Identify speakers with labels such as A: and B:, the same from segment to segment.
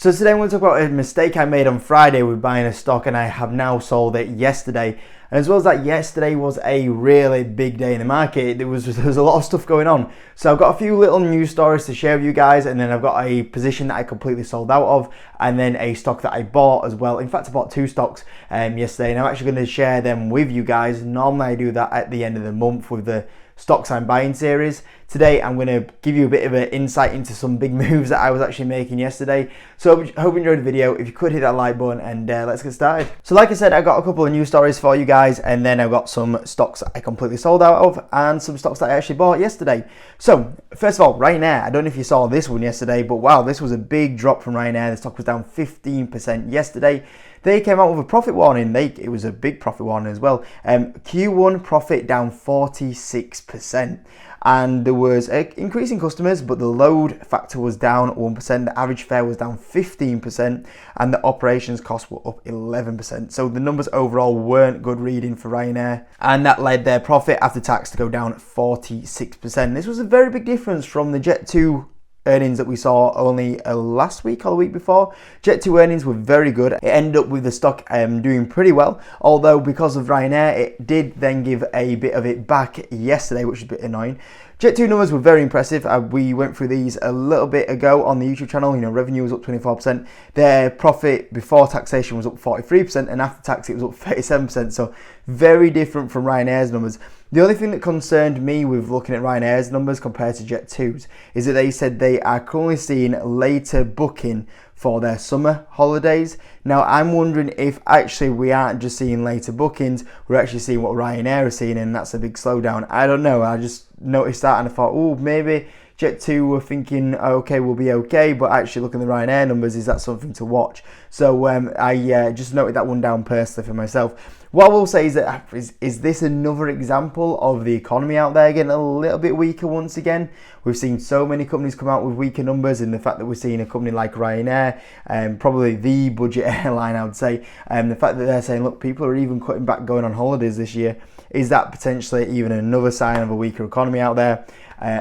A: So today I want to talk about a mistake I made on Friday with buying a stock, and I have now sold it yesterday. And as well as that, yesterday was a really big day in the market. There was a lot of stuff going on. So I've got a few little news stories to share with you guys, and then I've got a position that I completely sold out of, and then a stock that I bought as well. In fact, I bought two stocks yesterday, and I'm actually going to share them with you guys. Normally I do that at the end of the month with the stocks I'm buying series. Today I'm going to give you a bit of an insight into some big moves that I was actually making yesterday. So I hope you enjoyed the video. If you could hit that like button, and let's get started. So like I said, I got a couple of news stories for you guys, and then I've got some stocks that I completely sold out of and some stocks that I actually bought yesterday. So first of all, Ryanair. I don't know if you saw this one yesterday, but wow, this was a big drop from Ryanair. The stock was down 15% yesterday. They came out with a profit warning. It was a big profit warning as well. Q1 profit down 46%. And there was increasing customers, but the load factor was down 1%, the average fare was down 15%, and the operations costs were up 11%. So the numbers overall weren't good reading for Ryanair, and that led their profit after tax to go down 46%. This was a very big difference from the Jet2 earnings that we saw only last week or the week before. Jet2 earnings were very good. It ended up with the stock doing pretty well, although because of Ryanair, it did then give a bit of it back yesterday, which is a bit annoying. Jet2 numbers were very impressive. We went through these a little bit ago on the YouTube channel. You know, revenue was up 24%. Their profit before taxation was up 43%, and after tax it was up 37%. So very different from Ryanair's numbers. The only thing that concerned me with looking at Ryanair's numbers compared to Jet2's is that they said they are currently seeing later booking for their summer holidays. Now I'm wondering if actually we aren't just seeing later bookings, we're actually seeing what Ryanair is seeing, and that's a big slowdown. I don't know, I just noticed that and I thought, oh, maybe Jet2 were thinking, okay, we'll be okay, but actually looking at the Ryanair numbers, is that something to watch? So I just noted that one down personally for myself. What I will say is that is this another example of the economy out there getting a little bit weaker once again? We've seen so many companies come out with weaker numbers, and the fact that we're seeing a company like Ryanair, probably the budget airline, I would say, the fact that they're saying, look, people are even cutting back going on holidays this year, is that potentially even another sign of a weaker economy out there?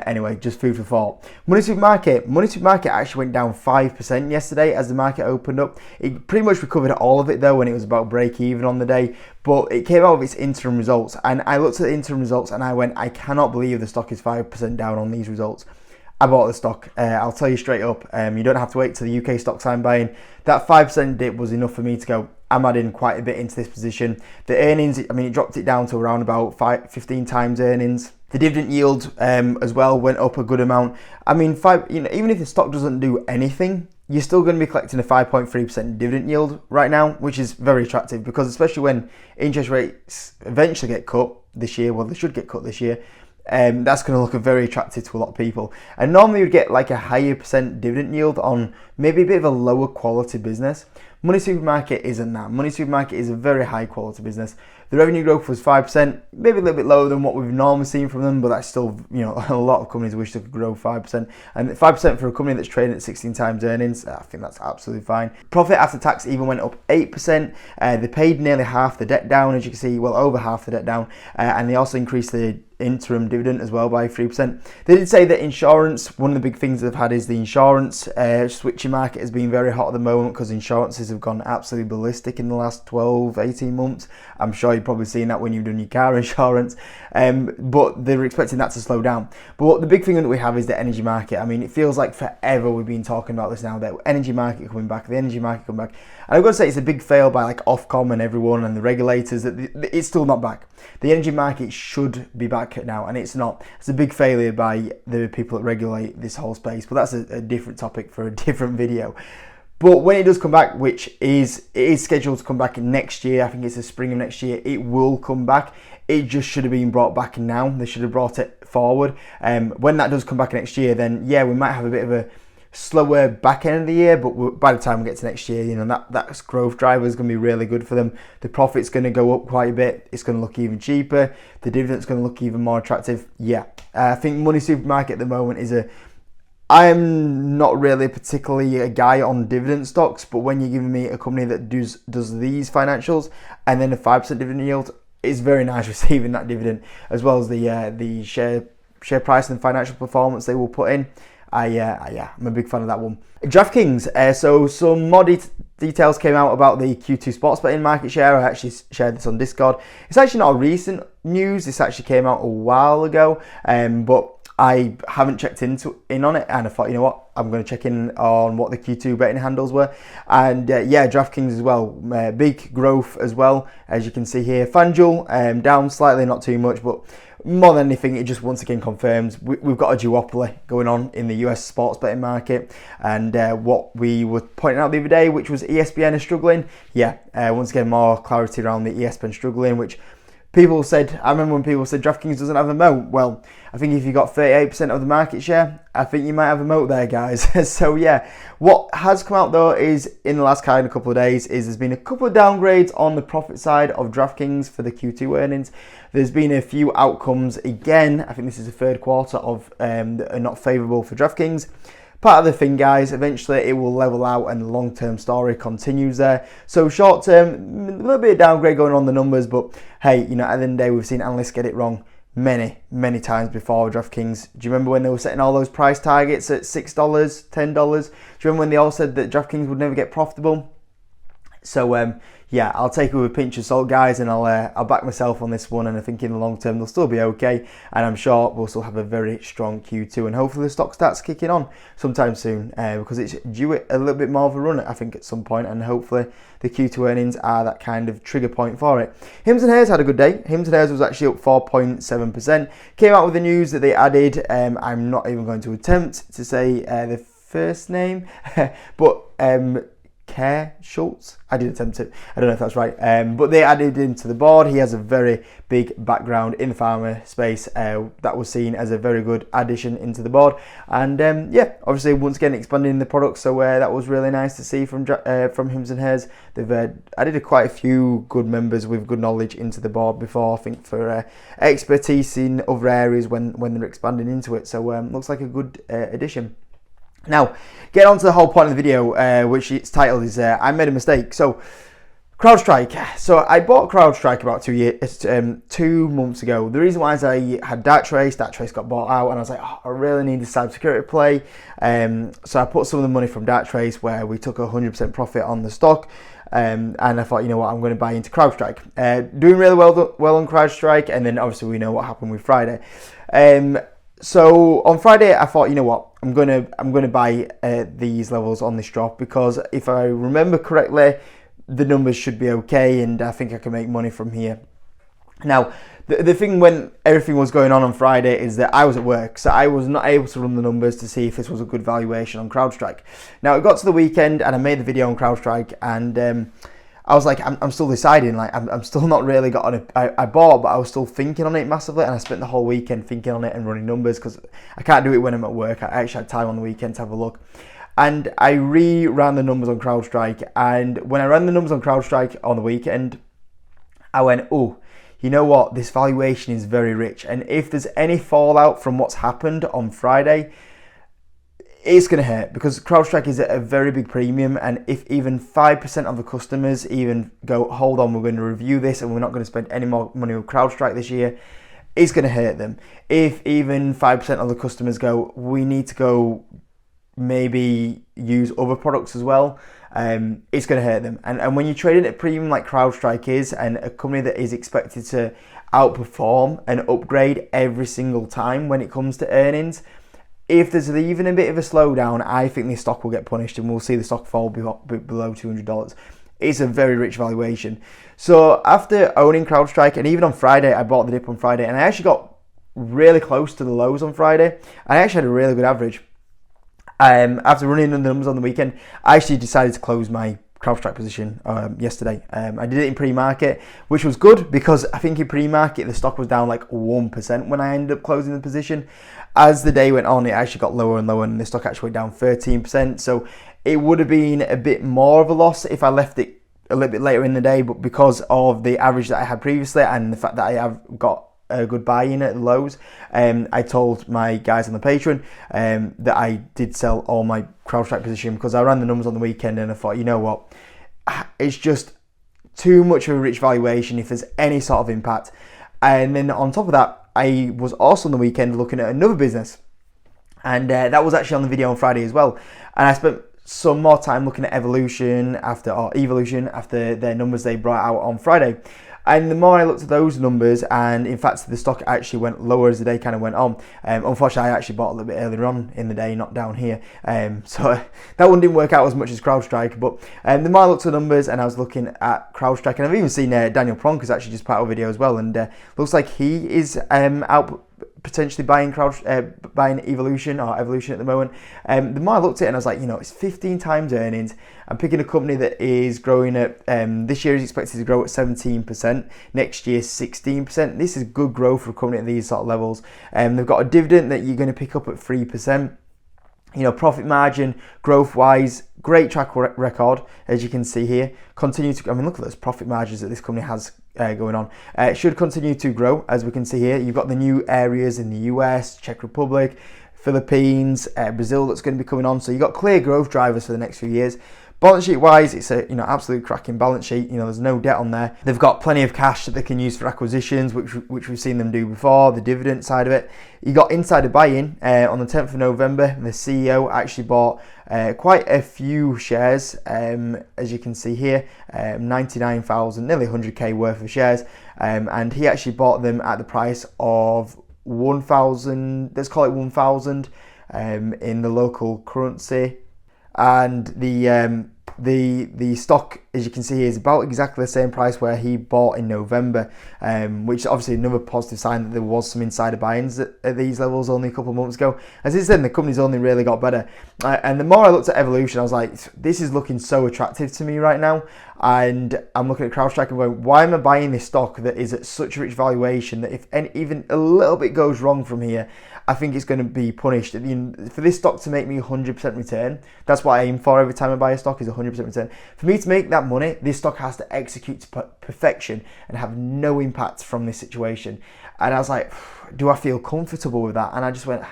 A: Anyway, just food for thought. MoneySuperMarket actually went down 5% yesterday as the market opened up. It pretty much recovered all of it though when it was about break even on the day, but it came out with its interim results, and I looked at the interim results and I went, I cannot believe the stock is 5% down on these results. I bought the stock. I'll tell you straight up, you don't have to wait till the UK stocks I'm buying. That 5% dip was enough for me to go, I'm adding quite a bit into this position. The earnings, I mean, it dropped it down to around about 15 times earnings. The dividend yield as well went up a good amount. I mean, even if the stock doesn't do anything, you're still going to be collecting a 5.3% dividend yield right now, which is very attractive, because especially when interest rates eventually get cut this year, well, they should get cut this year, that's going to look very attractive to a lot of people. And normally you'd get like a higher percent dividend yield on maybe a bit of a lower quality business. MoneySuperMarket isn't that. MoneySuperMarket is a very high quality business. The revenue growth was 5%, maybe a little bit lower than what we've normally seen from them, but that's still, you know, a lot of companies wish they could grow 5%. And 5% for a company that's trading at 16 times earnings, I think that's absolutely fine. Profit after tax even went up 8%. They paid nearly half the debt down, as you can see, well over half the debt down, and they also increased the interim dividend as well by 3%. They did say that insurance, one of the big things they've had is the insurance switching market has been very hot at the moment, because insurances have gone absolutely ballistic in the last 12, 18 months. I'm sure you've probably seen that when you've done your car insurance, but they're expecting that to slow down. But the big thing that we have is the energy market. I mean, it feels like forever we've been talking about this now, that energy market coming back, the energy market coming back. And I've got to say, it's a big fail by like Ofcom and everyone and the regulators that it's still not back. The energy market should be back now, and it's not. It's a big failure by the people that regulate this whole space, but that's a different topic for a different video. But when it does come back, which it is scheduled to come back next year, I think it's the spring of next year, it will come back. It just should have been brought back now. They should have brought it forward. When that does come back next year, then yeah, we might have a bit of a slower back end of the year, but by the time we get to next year, you know, that growth driver is going to be really good for them. The profit's going to go up quite a bit. It's going to look even cheaper. The dividend's going to look even more attractive. Yeah, I think MoneySuperMarket at the moment is I'm not really particularly a guy on dividend stocks, but when you're giving me a company that does these financials and then a 5% dividend yield, it's very nice receiving that dividend, as well as the share price and financial performance they will put in. I'm a big fan of that one. DraftKings, so some more details came out about the Q2 sports betting market share. I actually shared this on Discord. It's actually not a recent news. This actually came out a while ago, but I haven't checked in on it, and I thought, you know what, I'm going to check in on what the Q2 betting handles were. And DraftKings as well, big growth as well, as you can see here. FanDuel down slightly, not too much, but more than anything, it just once again confirms we've got a duopoly going on in the US sports betting market. And what we were pointing out the other day, which was ESPN is struggling. Once again, more clarity around the ESPN struggling, which people said, I remember when people said DraftKings doesn't have a moat. Well, I think if you got 38% of the market share, I think you might have a moat there, guys. So what has come out though is in the last kind of couple of days is there's been a couple of downgrades on the profit side of DraftKings for the Q2 earnings. There's been a few outcomes again. I think this is the third quarter of that are not favourable for DraftKings. Part of the thing, guys, eventually it will level out and the long-term story continues there. So short-term, a little bit of downgrade going on the numbers, but hey, at the end of the day, we've seen analysts get it wrong many times before with DraftKings. Do you remember when they were setting all those price targets at $6, $10? Do you remember when they all said that DraftKings would never get profitable? So I'll take it with a pinch of salt, guys, and I'll back myself on this one. And I think in the long term they'll still be okay, and I'm sure we'll still have a very strong Q2. And hopefully the stock starts kicking on sometime soon, because it's due a little bit more of a run, I think, at some point. And hopefully the Q2 earnings are that kind of trigger point for it. Hims and Hers had a good day. Hims and Hers was actually up 4.7%. Came out with the news that they added. I'm not even going to attempt to say the first name, but Care Schultz. I did attempt it. I don't know if that's right. But they added him to the board. He has a very big background in the pharma space. That was seen as a very good addition into the board. And obviously once again expanding the product. So that was really nice to see from Hims and Hers. They've added quite a few good members with good knowledge into the board before, I think, for expertise in other areas when they're expanding into it. So looks like a good addition. Now, get on to the whole point of the video, which its title is I Made a Mistake. So, CrowdStrike. So, I bought CrowdStrike about 2 months ago. The reason why is I had Darktrace got bought out, and I was like, I really need this cybersecurity play. So, I put some of the money from Darktrace, where we took 100% profit on the stock. And I thought, you know what, I'm going to buy into CrowdStrike. Doing really well on CrowdStrike, and then obviously we know what happened with Friday. So on Friday, I thought, you know what, I'm gonna buy these levels on this drop, because if I remember correctly, the numbers should be okay, and I think I can make money from here. Now, the thing when everything was going on Friday is that I was at work, so I was not able to run the numbers to see if this was a good valuation on CrowdStrike. Now, it got to the weekend, and I made the video on CrowdStrike, and I was like, I'm still deciding. Like, I'm still not really got on it. I bought, but I was still thinking on it massively, and I spent the whole weekend thinking on it and running numbers, because I can't do it when I'm at work. I actually had time on the weekend to have a look. And I ran the numbers on CrowdStrike, and when I ran the numbers on CrowdStrike on the weekend, I went, oh, you know what? This valuation is very rich, and if there's any fallout from what's happened on Friday, it's going to hurt, because CrowdStrike is at a very big premium, and if even 5% of the customers even go, hold on, we're going to review this and we're not going to spend any more money with CrowdStrike this year, it's going to hurt them. If even 5% of the customers go, we need to go maybe use other products as well, it's going to hurt them. And when you're trading at premium like CrowdStrike is, and a company that is expected to outperform and upgrade every single time when it comes to earnings, if there's even a bit of a slowdown, I think this stock will get punished, and we'll see the stock fall below $200. It's a very rich valuation. So after owning CrowdStrike, and even on Friday, I bought the dip on Friday, and I actually got really close to the lows on Friday. I actually had a really good average. After running the numbers on the weekend, I actually decided to close my CrowdStrike position yesterday. I did it in pre-market, which was good, because I think in pre-market the stock was down like 1% when I ended up closing the position. As the day went on, it actually got lower and lower, and the stock actually went down 13%. So it would have been a bit more of a loss if I left it a little bit later in the day, but because of the average that I had previously and the fact that I have got a good buy-in at the lows, I told my guys on the Patreon that I did sell all my CrowdStrike position, because I ran the numbers on the weekend and I thought, you know what, it's just too much of a rich valuation if there's any sort of impact. And then on top of that, I was also on the weekend looking at another business. And that was actually on the video on Friday as well. And I spent some more time looking at Evolution after their numbers they brought out on Friday. And the more I looked at those numbers, and in fact the stock actually went lower as the day kind of went on. Unfortunately, I actually bought a little bit earlier on in the day, not down here. So that one didn't work out as much as CrowdStrike. But the more I looked at the numbers, and I was looking at CrowdStrike, and I've even seen Daniel Pronk has actually just put out a video as well, and looks like he is out potentially buying Evolution at the moment. The more I looked at it, and I was like, it's 15 times earnings. I'm picking a company that is growing at, this year is expected to grow at 17%, next year 16%. This is good growth for a company at these sort of levels. They've got a dividend that you're going to pick up at 3%. Profit margin, growth-wise, great track record, as you can see here. Look at those profit margins that this company has going on. It should continue to grow, as we can see here. You've got the new areas in the US, Czech Republic, Philippines, Brazil that's going to be coming on. So you've got clear growth drivers for the next few years. Balance sheet wise, it's a absolute cracking balance sheet. There's no debt on there. They've got plenty of cash that they can use for acquisitions, which we've seen them do before. The dividend side of it. You got insider buy-in on the 10th of November. The CEO actually bought quite a few shares, as you can see here, 99,000, nearly 100k worth of shares, and he actually bought them at the price of 1,000. Let's call it 1,000 in the local currency. And the stock, as you can see here, is about exactly the same price where he bought in November, which is obviously another positive sign that there was some insider buy-ins at these levels only a couple of months ago. As I said, the company's only really got better. And the more I looked at Evolution, I was like, this is looking so attractive to me right now. And I'm looking at CrowdStrike and going, why am I buying this stock that is at such a rich valuation that if even a little bit goes wrong from here, I think it's going to be punished. For this stock to make me 100% return, that's what I aim for every time I buy a stock, is 100% return. For me to make that money, this stock has to execute to perfection and have no impact from this situation. And I was like, do I feel comfortable with that? And I just went,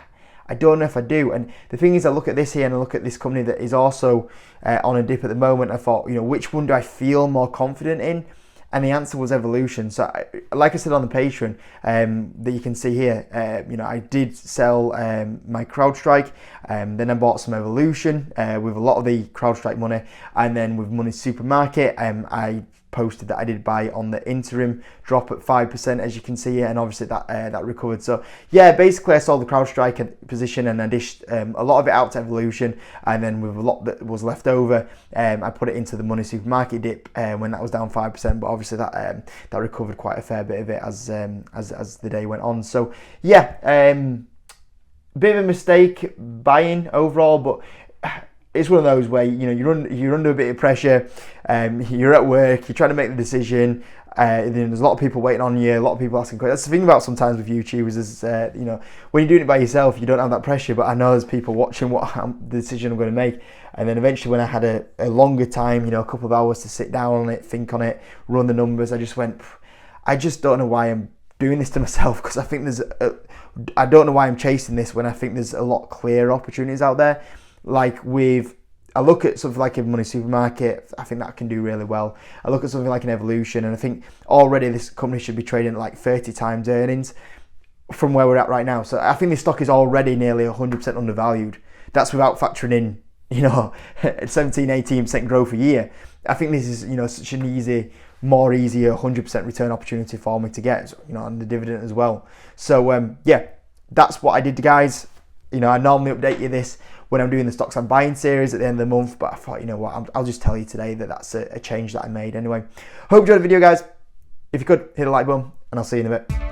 A: I don't know if I do. And the thing is, I look at this here and I look at this company that is also on a dip at the moment. I thought, which one do I feel more confident in? And the answer was Evolution. So, like I said on the Patreon, that you can see here, I did sell my CrowdStrike, then I bought some Evolution with a lot of the CrowdStrike money, and then with MoneySuperMarket, I posted that I did buy on the interim drop at 5%, as you can see here, and obviously that recovered. So yeah, basically I sold the CrowdStrike position and I dished a lot of it out to Evolution, and then with a lot that was left over, I put it into the MoneySuperMarket dip when that was down 5%. But obviously that recovered quite a fair bit of it as the day went on. So yeah, bit of a mistake buying overall, but it's one of those where you're under a bit of pressure. You're at work, you're trying to make the decision. There's a lot of people waiting on you, a lot of people asking questions. That's the thing about sometimes with YouTubers is, when you're doing it by yourself, you don't have that pressure. But I know there's people watching the decision I'm going to make. And then eventually, when I had a longer time, a couple of hours to sit down on it, think on it, run the numbers, I just went, I just don't know why I'm doing this to myself, because I think I don't know why I'm chasing this when I think there's a lot clearer opportunities out there. I look at something like a MoneySuperMarket, I think that can do really well. I look at something like an Evolution, and I think already this company should be trading at like 30 times earnings from where we're at right now. So I think this stock is already nearly 100% undervalued. That's without factoring in, 17-18% growth a year. I think this is, such an easier 100% return opportunity for me to get, on the dividend as well. So yeah, that's what I did, guys. I normally update you this when I'm doing the stocks I'm buying series at the end of the month, but I thought, I'll just tell you today that that's a change that I made anyway. Hope you enjoyed the video, guys. If you could, hit the like button, and I'll see you in a bit.